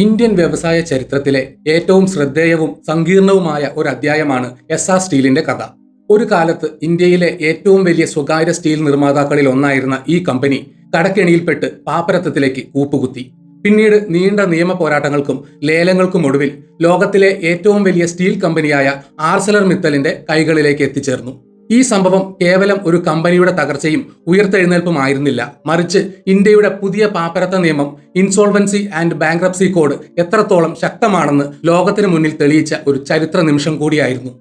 Indian വ്യവസായ ചരിത്രത്തിലെ ഏറ്റവും ശ്രദ്ധേയവും സങ്കീർണവുമായ ഒരു അധ്യായമാണ് എസ്ആർ സ്റ്റീലിന്റെ കഥ. ഒരു കാലത്ത് ഇന്ത്യയിലെ ഏറ്റവും വലിയ സ്വകാര്യ സ്റ്റീൽ നിർമ്മാതാക്കളിൽ ഒന്നായിരുന്ന ഈ കമ്പനി കടക്കെണിയിൽപ്പെട്ട് പാപ്പരത്തത്തിലേക്ക് കൂപ്പുകുത്തി. പിന്നീട് നീണ്ട നിയമ പോരാട്ടങ്ങൾക്കും ലേലങ്ങൾക്കും ഒടുവിൽ ലോകത്തിലെ ഏറ്റവും വലിയ സ്റ്റീൽ കമ്പനിയായ ആർസലർ മിത്തലിന്റെ കൈകളിലേക്ക് എത്തിച്ചേർന്നു. ഈ സംഭവം കേവലം ഒരു കമ്പനിയുടെ തകർച്ചയും ഉയർത്തെഴുന്നേൽപ്പും ആയിരുന്നില്ല, മറിച്ച് ഇന്ത്യയുടെ പുതിയ പാപ്പരത്ത നിയമം, ഇൻസോൾവൻസി ആൻഡ് ബാങ്ക്രപ്സി കോഡ് എത്രത്തോളം ശക്തമാണെന്ന് ലോകത്തിന് മുന്നിൽ തെളിയിച്ച ഒരു ചരിത്ര നിമിഷം കൂടിയായിരുന്നു.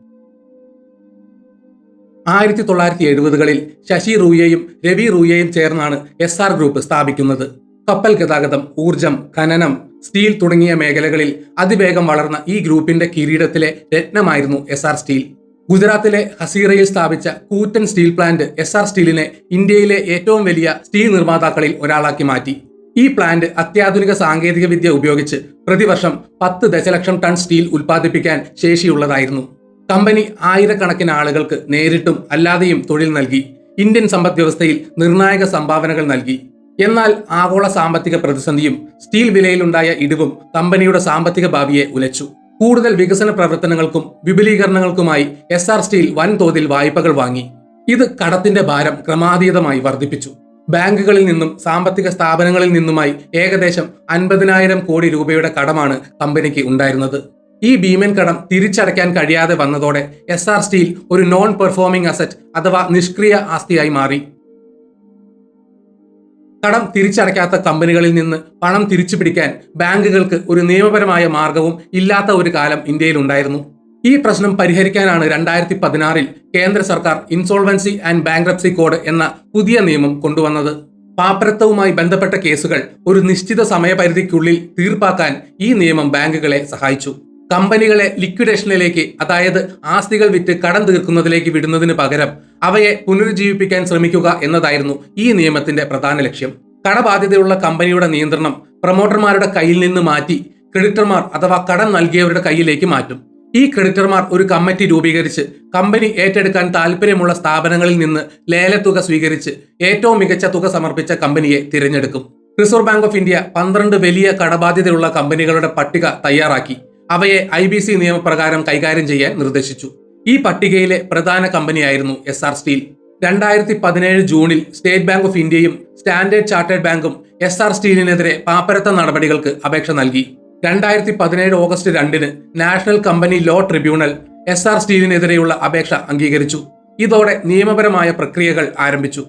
1970കളിൽ ശശി റൂയയും രവി റൂയയും ചേർന്നാണ് എസ്ആർ ഗ്രൂപ്പ് സ്ഥാപിക്കുന്നത്. കപ്പൽ ഗതാഗതം, ഊർജം, ഖനനം, സ്റ്റീൽ തുടങ്ങിയ മേഖലകളിൽ അതിവേഗം വളർന്ന ഈ ഗ്രൂപ്പിന്റെ കിരീടത്തിലെ രത്നമായിരുന്നു എസ്ആർ സ്റ്റീൽ. ഗുജറാത്തിലെ ഹസീറയിൽ സ്ഥാപിച്ച കൂറ്റൻ സ്റ്റീൽ പ്ലാന്റ് എസ്ആർ സ്റ്റീലിനെ ഇന്ത്യയിലെ ഏറ്റവും വലിയ സ്റ്റീൽ നിർമ്മാതാക്കളിൽ ഒരാളാക്കി മാറ്റി. ഈ പ്ലാന്റ് അത്യാധുനിക സാങ്കേതിക വിദ്യ ഉപയോഗിച്ച് പ്രതിവർഷം 10 ദശലക്ഷം ടൺ സ്റ്റീൽ ഉൽപ്പാദിപ്പിക്കാൻ ശേഷിയുള്ളതായിരുന്നു. കമ്പനി ആയിരക്കണക്കിന് ആളുകൾക്ക് നേരിട്ടും അല്ലാതെയും തൊഴിൽ നൽകി, ഇന്ത്യൻ സമ്പദ് വ്യവസ്ഥയിൽ നിർണായക സംഭാവനകൾ നൽകി. എന്നാൽ ആഗോള സാമ്പത്തിക പ്രതിസന്ധിയും സ്റ്റീൽ വിലയിലുണ്ടായ ഇടിവും കമ്പനിയുടെ സാമ്പത്തിക ഭാവിയെ ഉലച്ചു. കൂടുതൽ വികസന പ്രവർത്തനങ്ങൾക്കും വിപുലീകരണങ്ങൾക്കുമായി എസ്ആർ സ്റ്റീൽ വൻതോതിൽ വായ്പകൾ വാങ്ങി. ഇത് കടത്തിന്റെ ഭാരം ക്രമാതീതമായി വർദ്ധിപ്പിച്ചു. ബാങ്കുകളിൽ നിന്നും സാമ്പത്തിക സ്ഥാപനങ്ങളിൽ നിന്നുമായി ഏകദേശം 50,000 കോടി രൂപയുടെ കടമാണ് കമ്പനിക്ക് ഉണ്ടായിരുന്നത്. ഈ ഭീമൻ കടം തിരിച്ചടയ്ക്കാൻ കഴിയാതെ വന്നതോടെ എസ്ആർ സ്റ്റീൽ ഒരു നോൺ പെർഫോമിംഗ് അസറ്റ് അഥവാ നിഷ്ക്രിയ ആസ്തിയായി മാറി. കടം തിരിച്ചടയ്ക്കാത്ത കമ്പനികളിൽ നിന്ന് പണം തിരിച്ചുപിടിക്കാൻ ബാങ്കുകൾക്ക് ഒരു നിയമപരമായ മാർഗവും ഇല്ലാത്ത ഒരു കാലം ഇന്ത്യയിൽ ഉണ്ടായിരുന്നു. ഈ പ്രശ്നം പരിഹരിക്കാനാണ് 2016-ൽ കേന്ദ്ര സർക്കാർ ഇൻസോൾവൻസി ആൻഡ് ബാങ്ക്രപ്സി കോഡ് എന്ന പുതിയ നിയമം കൊണ്ടുവന്നത്. പാപ്പരത്തവുമായി ബന്ധപ്പെട്ട കേസുകൾ ഒരു നിശ്ചിത സമയപരിധിക്കുള്ളിൽ തീർപ്പാക്കാൻ ഈ നിയമം ബാങ്കുകളെ സഹായിച്ചു. കമ്പനികളെ ലിക്വിഡേഷനിലേക്ക്, അതായത് ആസ്തികൾ വിറ്റ് കടം തീർക്കുന്നതിലേക്ക് വിടുന്നതിന് പകരം അവയെ പുനരുജ്ജീവിപ്പിക്കാൻ ശ്രമിക്കുക എന്നതായിരുന്നു ഈ നിയമത്തിന്റെ പ്രധാന ലക്ഷ്യം. കടബാധ്യതയുള്ള കമ്പനിയുടെ നിയന്ത്രണം പ്രൊമോട്ടർമാരുടെ കയ്യിൽ നിന്ന് മാറ്റി ക്രെഡിറ്റർമാർ അഥവാ കടം നൽകിയവരുടെ കയ്യിലേക്ക് മാറ്റും. ഈ ക്രെഡിറ്റർമാർ ഒരു കമ്മിറ്റി രൂപീകരിച്ച് കമ്പനി ഏറ്റെടുക്കാൻ താല്പര്യമുള്ള സ്ഥാപനങ്ങളിൽ നിന്ന് ലേലത്തുക സ്വീകരിച്ച് ഏറ്റവും മികച്ച തുക സമർപ്പിച്ച കമ്പനിയെ തിരഞ്ഞെടുക്കും. റിസർവ് ബാങ്ക് ഓഫ് ഇന്ത്യ 12 വലിയ കടബാധ്യതയുള്ള കമ്പനികളുടെ പട്ടിക തയ്യാറാക്കി അവയെ IBC നിയമപ്രകാരം കൈകാര്യം ചെയ്യാൻ നിർദ്ദേശിച്ചു. ഈ പട്ടികയിലെ പ്രധാന കമ്പനിയായിരുന്നു എസ്ആർ സ്റ്റീൽ. 2017 ജൂണിൽ സ്റ്റേറ്റ് ബാങ്ക് ഓഫ് ഇന്ത്യയും സ്റ്റാൻഡേർഡ് ചാർട്ടേഡ് ബാങ്കും എസ്ആർ സ്റ്റീലിനെതിരെ പാപ്പരത്ത നടപടികൾക്ക് അപേക്ഷ നൽകി. 2017 ഓഗസ്റ്റ് 2-ന് national company law tribunal SR സ്റ്റീലിനെതിരെയുള്ള അപേക്ഷ അംഗീകരിച്ചു. ഇതോടെ നിയമപരമായ പ്രക്രിയകൾ ആരംഭിച്ചു.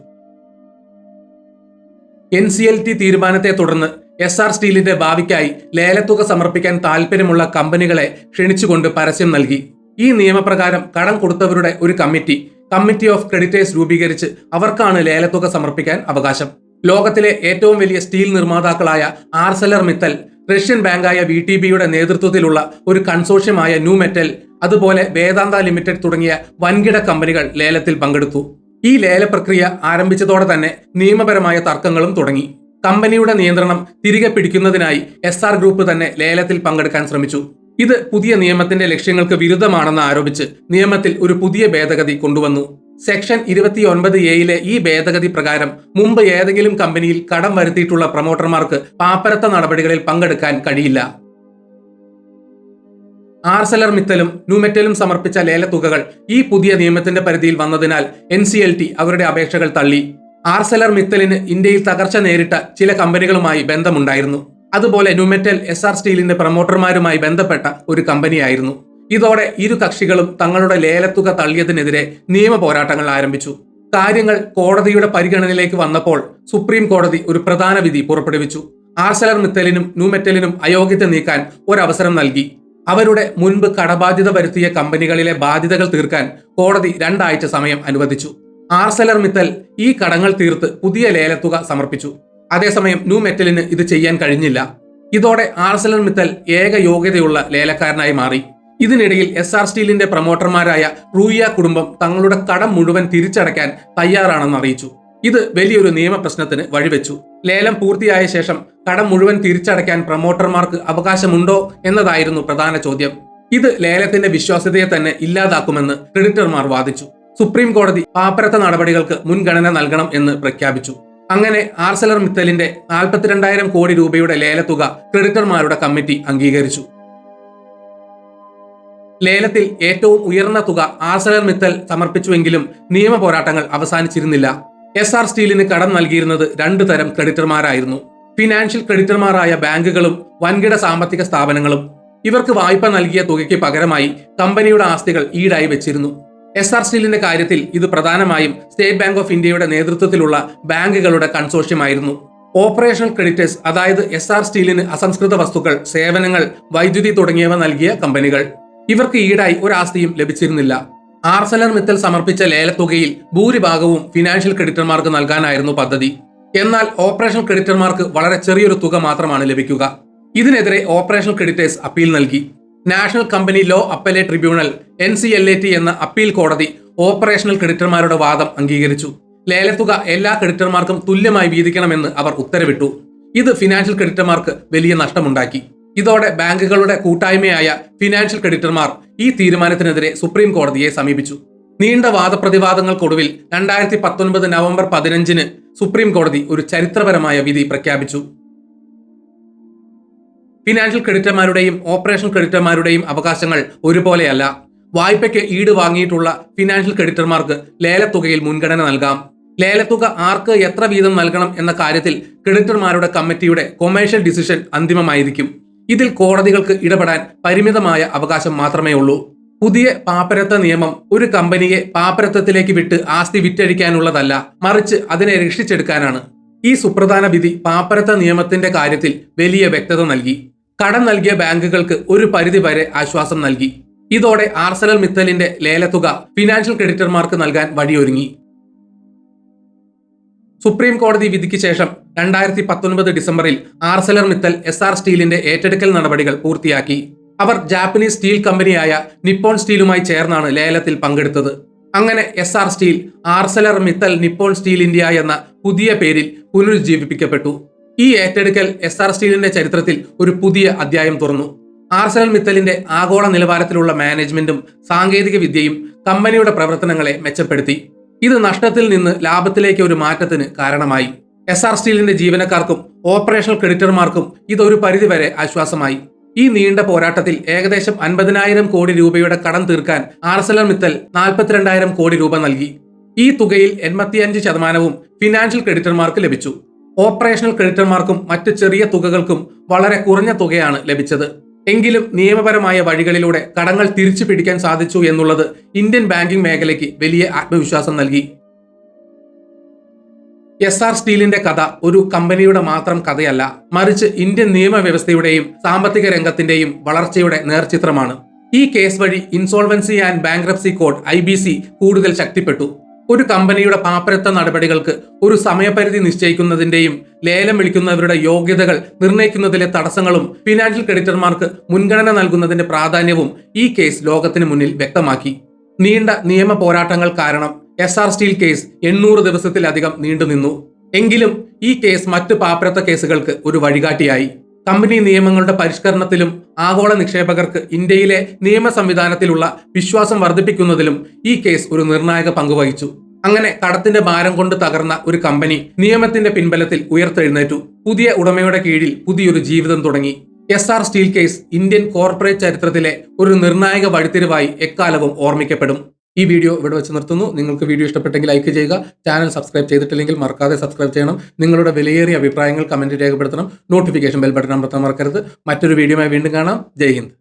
NCLT തീരുമാനത്തെ തുടർന്ന് എസ്ആർ സ്റ്റീലിന്റെ ഭാവിക്കായി ലേലത്തുക സമർപ്പിക്കാൻ താല്പര്യമുള്ള കമ്പനികളെ ക്ഷണിച്ചുകൊണ്ട് പരസ്യം നൽകി. ഈ നിയമപ്രകാരം കടം കൊടുത്തവരുടെ ഒരു കമ്മിറ്റി ഓഫ് ക്രെഡിറ്റേഴ്സ് രൂപീകരിച്ച് അവർക്കാണ് ലേലത്തുക സമർപ്പിക്കാൻ അവകാശം. ലോകത്തിലെ ഏറ്റവും വലിയ സ്റ്റീൽ നിർമ്മാതാക്കളായ ആർസലർ മിത്തൽ, റഷ്യൻ ബാങ്കായ VTBയുടെ നേതൃത്വത്തിലുള്ള ഒരു കൺസോർഷ്യമായ ന്യൂ മെറ്റൽ, അതുപോലെ വേദാന്ത ലിമിറ്റഡ് തുടങ്ങിയ വൻകിട കമ്പനികൾ ലേലത്തിൽ പങ്കെടുത്തു. ഈ ലേല പ്രക്രിയ ആരംഭിച്ചതോടെ തന്നെ നിയമപരമായ തർക്കങ്ങളും തുടങ്ങി. കമ്പനിയുടെ നിയന്ത്രണം തിരികെ പിടിക്കുന്നതിനായി എസ്ആർ ഗ്രൂപ്പ് തന്നെ ലേലത്തിൽ പങ്കെടുക്കാൻ ശ്രമിച്ചു. ഇത് പുതിയ നിയമത്തിന്റെ ലക്ഷ്യങ്ങൾക്ക് വിരുദ്ധമാണെന്ന് ആരോപിച്ച് നിയമത്തിൽ ഒരു പുതിയ ഭേദഗതി കൊണ്ടുവന്നു. സെക്ഷൻ 29A ഈ ഭേദഗതി പ്രകാരം മുമ്പ് ഏതെങ്കിലും കമ്പനിയിൽ കടം വരുത്തിയിട്ടുള്ള പ്രൊമോട്ടർമാർക്ക് പാപ്പരത്ത നടപടികളിൽ പങ്കെടുക്കാൻ കഴിയില്ല. ആർസലർ മിത്തലും ന്യൂമെറ്റലും സമർപ്പിച്ച ലേലത്തുകകൾ ഈ പുതിയ നിയമത്തിന്റെ പരിധിയിൽ വന്നതിനാൽ NCLT അവരുടെ അപേക്ഷകൾ തള്ളി. ആർസലർ മിത്തലിന് ഇന്ത്യയിൽ തകർച്ച നേരിട്ട ചില കമ്പനികളുമായി ബന്ധമുണ്ടായിരുന്നു. അതുപോലെ ന്യൂമെറ്റൽ എസ്ആർ സ്റ്റീലിന്റെ പ്രൊമോട്ടർമാരുമായി ബന്ധപ്പെട്ട ഒരു കമ്പനിയായിരുന്നു. ഇതോടെ ഇരു കക്ഷികളും തങ്ങളുടെ ലേലത്തുക തള്ളിയതിനെതിരെ നിയമ പോരാട്ടങ്ങൾ ആരംഭിച്ചു. കാര്യങ്ങൾ കോടതിയുടെ പരിഗണനയിലേക്ക് വന്നപ്പോൾ സുപ്രീം കോടതി ഒരു പ്രധാന വിധി പുറപ്പെടുവിച്ചു. ആർസലർ മിത്തലിനും ന്യൂമെറ്റലിനും അയോഗ്യത നീക്കാൻ ഒരവസരം നൽകി. അവരുടെ മുൻപ് കടബാധ്യത വരുത്തിയ കമ്പനികളിലെ ബാധ്യതകൾ തീർക്കാൻ കോടതി 2 ആഴ്ച സമയം അനുവദിച്ചു. ആർസലർ മിത്തൽ ഈ കടങ്ങൾ തീർത്ത് പുതിയ ലേലത്തുക സമർപ്പിച്ചു. അതേസമയം ന്യൂമെറ്റലിന് ഇത് ചെയ്യാൻ കഴിഞ്ഞില്ല. ഇതോടെ ആർസലർ മിത്തൽ ഏക യോഗ്യതയുള്ള ലേലക്കാരനായി മാറി. ഇതിനിടയിൽ എസ്ആർ സ്റ്റീലിന്റെ പ്രൊമോട്ടർമാരായ റൂയ കുടുംബം തങ്ങളുടെ കടം മുഴുവൻ തിരിച്ചടയ്ക്കാൻ തയ്യാറാണെന്ന് അറിയിച്ചു. ഇത് വലിയൊരു നിയമപ്രശ്നത്തിന് വഴിവെച്ചു. ലേലം പൂർത്തിയായ ശേഷം കടം മുഴുവൻ തിരിച്ചടയ്ക്കാൻ പ്രൊമോട്ടർമാർക്ക് അവകാശമുണ്ടോ എന്നതായിരുന്നു പ്രധാന ചോദ്യം. ഇത് ലേലത്തിന്റെ വിശ്വാസ്യതയെ തന്നെ ഇല്ലാതാക്കുമെന്ന് ക്രെഡിറ്റർമാർ വാദിച്ചു. സുപ്രീം കോടതി പാപ്പരത്ത നടപടികൾക്ക് മുൻഗണന നൽകണം എന്ന് പ്രഖ്യാപിച്ചു. അങ്ങനെ ആർസലർ മിത്തലിന്റെ 42,000 കോടി രൂപയുടെ ലേലത്തുക ക്രെഡിറ്റർമാരുടെ കമ്മിറ്റി അംഗീകരിച്ചു. ലേലത്തിൽ ഏറ്റവും ഉയർന്ന തുക ആർസലർ മിത്തൽ സമർപ്പിച്ചുവെങ്കിലും നിയമ പോരാട്ടങ്ങൾ അവസാനിച്ചിരുന്നില്ല. എസ്ആർ സ്റ്റീലിന് കടം നൽകിയിരുന്നത് 2 തരം ക്രെഡിറ്റർമാരായിരുന്നു. ഫിനാൻഷ്യൽ ക്രെഡിറ്റർമാരായ ബാങ്കുകളും വൻകിട സാമ്പത്തിക സ്ഥാപനങ്ങളും. ഇവർക്ക് വായ്പ നൽകിയ തുകയ്ക്ക് പകരമായി കമ്പനിയുടെ ആസ്തികൾ ഈടായി വെച്ചിരുന്നു. എസ്ആർ സ്റ്റീലിന്റെ കാര്യത്തിൽ ഇത് പ്രധാനമായും സ്റ്റേറ്റ് ബാങ്ക് ഓഫ് ഇന്ത്യയുടെ നേതൃത്വത്തിലുള്ള ബാങ്കുകളുടെ കൺസോർഷ്യമായിരുന്നു. ഓപ്പറേഷണൽ ക്രെഡിറ്റേഴ്സ്, അതായത് എസ്ആർ സ്റ്റീലിന് അസംസ്കൃത വസ്തുക്കൾ, സേവനങ്ങൾ, വൈദ്യുതി തുടങ്ങിയവ നൽകിയ കമ്പനികൾ. ഇവർക്ക് ഈടായി ഒരു ആസ്തിയും ലഭിച്ചിരുന്നില്ല. ആർസലർ മിത്തൽ സമർപ്പിച്ച ലേലത്തുകയിൽ ഭൂരിഭാഗവും ഫിനാൻഷ്യൽ ക്രെഡിറ്റർമാർക്ക് നൽകാനായിരുന്നു പദ്ധതി. എന്നാൽ ഓപ്പറേഷണൽ ക്രെഡിറ്റർമാർക്ക് വളരെ ചെറിയൊരു തുക മാത്രമാണ് ലഭിക്കുക. ഇതിനെതിരെ ഓപ്പറേഷണൽ ക്രെഡിറ്റേഴ്സ് അപ്പീൽ നൽകി. National company law appellate tribunal (NCLAT) എന്ന അപ്പീൽ കോടതി ഓപ്പറേഷണൽ ക്രെഡിറ്റർമാരുടെ വാദം അംഗീകരിച്ചു. ലേലത്തുക എല്ലാ ക്രെഡിറ്റർമാർക്കും തുല്യമായി വീതിക്കണമെന്ന് അവർ ഉത്തരവിട്ടു. ഇത് ഫിനാൻഷ്യൽ ക്രെഡിറ്റർമാർക്ക് വലിയ നഷ്ടമുണ്ടാക്കി. ഇതോടെ ബാങ്കുകളുടെ കൂട്ടായ്മയായ ഫിനാൻഷ്യൽ ക്രെഡിറ്റർമാർ ഈ തീരുമാനത്തിനെതിരെ സുപ്രീം കോടതിയെ സമീപിച്ചു. നീണ്ട വാദപ്രതിവാദങ്ങൾക്കൊടുവിൽ 2019 നവംബർ 15-ന് സുപ്രീം കോടതി ഒരു ചരിത്രപരമായ വിധി പ്രഖ്യാപിച്ചു. ഫിനാൻഷ്യൽ ക്രെഡിറ്റർമാരുടെയും ഓപ്പറേഷണൽ ക്രെഡിറ്റർമാരുടെയും അവകാശങ്ങൾ ഒരുപോലെയല്ല. വായ്പയ്ക്ക് ഈട് വാങ്ങിയിട്ടുള്ള ഫിനാൻഷ്യൽ ക്രെഡിറ്റർമാർക്ക് ലേലത്തുകയിൽ മുൻഗണന നൽകാം. ലേലത്തുക ആർക്ക് എത്ര വീതം നൽകണം എന്ന കാര്യത്തിൽ ക്രെഡിറ്റർമാരുടെ കമ്മിറ്റിയുടെ കൊമേഴ്ഷ്യൽ ഡിസിഷൻ അന്തിമമായിരിക്കും. ഇതിൽ കോടതികൾക്ക് ഇടപെടാൻ പരിമിതമായ അവകാശം മാത്രമേ ഉള്ളൂ. പുതിയ പാപ്പരത്വ നിയമം ഒരു കമ്പനിയെ പാപ്പരത്വത്തിലേക്ക് വിട്ട് ആസ്തി വിറ്റഴിക്കാനുള്ളതല്ല, മറിച്ച് അതിനെ രക്ഷിച്ചെടുക്കാനാണ്. ഈ സുപ്രധാന വിധി പാപ്പരത്വ നിയമത്തിന്റെ കാര്യത്തിൽ വലിയ വ്യക്തത നൽകി. കടം നൽകിയ ബാങ്കുകൾക്ക് ഒരു പരിധി വരെ ആശ്വാസം നൽകി. ഇതോടെ ആർസലർ മിത്തലിന്റെ ലേലത്തുക ഫിനാൻഷ്യൽ ക്രെഡിറ്റർമാർക്ക് നൽകാൻ വഴിയൊരുങ്ങി. സുപ്രീം കോടതി വിധിക്ക് ശേഷം 2019 ഡിസംബറിൽ ആർസലർ മിത്തൽ എസ്ആർ സ്റ്റീലിന്റെ ഏറ്റെടുക്കൽ നടപടികൾ പൂർത്തിയാക്കി. അവർ ജാപ്പനീസ് സ്റ്റീൽ കമ്പനിയായ നിപ്പോൺ സ്റ്റീലുമായി ചേർന്നാണ് ലേലത്തിൽ പങ്കെടുത്തത്. അങ്ങനെ SR steel Arcelor Mittal Nippon steel India എന്ന പുതിയ പേരിൽ പുനരുജ്ജീവിപ്പിക്കപ്പെട്ടു. ഈ ഏറ്റെടുക്കൽ എസ്ആർ സ്റ്റീലിന്റെ ചരിത്രത്തിൽ ഒരു പുതിയ അധ്യായം തുറന്നു. ആർസലർ മിത്തലിന്റെ ആഗോള നിലവാരത്തിലുള്ള മാനേജ്മെന്റും സാങ്കേതിക വിദ്യയും കമ്പനിയുടെ പ്രവർത്തനങ്ങളെ മെച്ചപ്പെടുത്തി. ഇത് നഷ്ടത്തിൽ നിന്ന് ലാഭത്തിലേക്ക് ഒരു മാറ്റത്തിന് കാരണമായി. എസ്ആർ സ്റ്റീലിന്റെ ജീവനക്കാർക്കും ഓപ്പറേഷണൽ ക്രെഡിറ്റർമാർക്കും ഇതൊരു പരിധിവരെ ആശ്വാസമായി. ഈ നീണ്ട പോരാട്ടത്തിൽ ഏകദേശം 50,000 കോടി രൂപയുടെ കടം തീർക്കാൻ ആർസലർ മിത്തൽ 42,000 കോടി രൂപ നൽകി. ഈ തുകയിൽ 85% ഫിനാൻഷ്യൽ ക്രെഡിറ്റർമാർക്ക് ലഭിച്ചു. ഓപ്പറേഷണൽ ക്രെഡിറ്റർമാർക്കും മറ്റ് ചെറിയ തുകകൾക്കും വളരെ കുറഞ്ഞ തുകയാണ് ലഭിച്ചത്. എങ്കിലും നിയമപരമായ വഴികളിലൂടെ കടങ്ങൾ തിരിച്ചു പിടിക്കാൻ സാധിച്ചു എന്നുള്ളത് ഇന്ത്യൻ ബാങ്കിംഗ് മേഖലയ്ക്ക് വലിയ ആത്മവിശ്വാസം നൽകി. എസ്ആർ സ്റ്റീലിന്റെ കഥ ഒരു കമ്പനിയുടെ മാത്രം കഥയല്ല, മറിച്ച് ഇന്ത്യൻ നിയമവ്യവസ്ഥയുടെയും സാമ്പത്തിക രംഗത്തിന്റെയും വളർച്ചയുടെ നേർചിത്രമാണ്. ഈ കേസ് വഴി insolvency and bankruptcy code (IBC) കൂടുതൽ ശക്തിപ്പെട്ടു. ഒരു കമ്പനിയുടെ പാപ്പരത്വ നടപടികൾക്ക് ഒരു സമയപരിധി നിശ്ചയിക്കുന്നതിന്റെയും ലേലം വിളിക്കുന്നവരുടെ യോഗ്യതകൾ നിർണ്ണയിക്കുന്നതിലെ തടസ്സങ്ങളും ഫിനാൻഷ്യൽ ക്രെഡിറ്റർമാർക്ക് മുൻഗണന നൽകുന്നതിന്റെ പ്രാധാന്യവും ഈ കേസ് ലോകത്തിന് മുന്നിൽ വ്യക്തമാക്കി. നീണ്ട നിയമ പോരാട്ടങ്ങൾ കാരണം എസ്ആർ സ്റ്റീൽ കേസ് 800 ദിവസത്തിലധികം നീണ്ടുനിന്നു. എങ്കിലും ഈ കേസ് മറ്റ് പാപ്പരത്വ കേസുകൾക്ക് ഒരു വഴികാട്ടിയായി. കമ്പനി നിയമങ്ങളുടെ പരിഷ്കരണത്തിലും ആഗോള നിക്ഷേപകർക്ക് ഇന്ത്യയിലെ നിയമ സംവിധാനത്തിലുള്ള വിശ്വാസം വർദ്ധിപ്പിക്കുന്നതിലും ഈ കേസ് ഒരു നിർണായക പങ്കുവഹിച്ചു. അങ്ങനെ കടത്തിന്റെ ഭാരം കൊണ്ട് തകർന്ന ഒരു കമ്പനി നിയമത്തിന്റെ പിൻബലത്തിൽ ഉയർത്തെഴുന്നേറ്റു. പുതിയ ഉടമയുടെ കീഴിൽ പുതിയൊരു ജീവിതം തുടങ്ങി. Essar steel case Indian corporate ചരിത്രത്തിലെ ഒരു നിർണായക വഴിത്തിരിവായി എക്കാലവും ഓർമ്മിക്കപ്പെടും. ഈ വീഡിയോ ഇവിടെ വെച്ച് നിർത്തുന്നു. നിങ്ങൾക്ക് വീഡിയോ ഇഷ്ടപ്പെട്ടെങ്കിൽ ലൈക്ക് ചെയ്യുക. ചാനൽ സബ്സ്ക്രൈബ് ചെയ്തിട്ടില്ലെങ്കിൽ മറക്കാതെ സബ്സ്ക്രൈബ് ചെയ്യണം. നിങ്ങളുടെ വിലയേറിയ അഭിപ്രായങ്ങൾ കമന്റ് രേഖപ്പെടുത്തണം. നോട്ടിഫിക്കേഷൻ ബെൽ ബട്ടൺ അമർത്താൻ മറക്കരുത്. മറ്റൊരു വീഡിയോയുമായി വീണ്ടും കാണാം. ജയ് ഹിന്ദ്.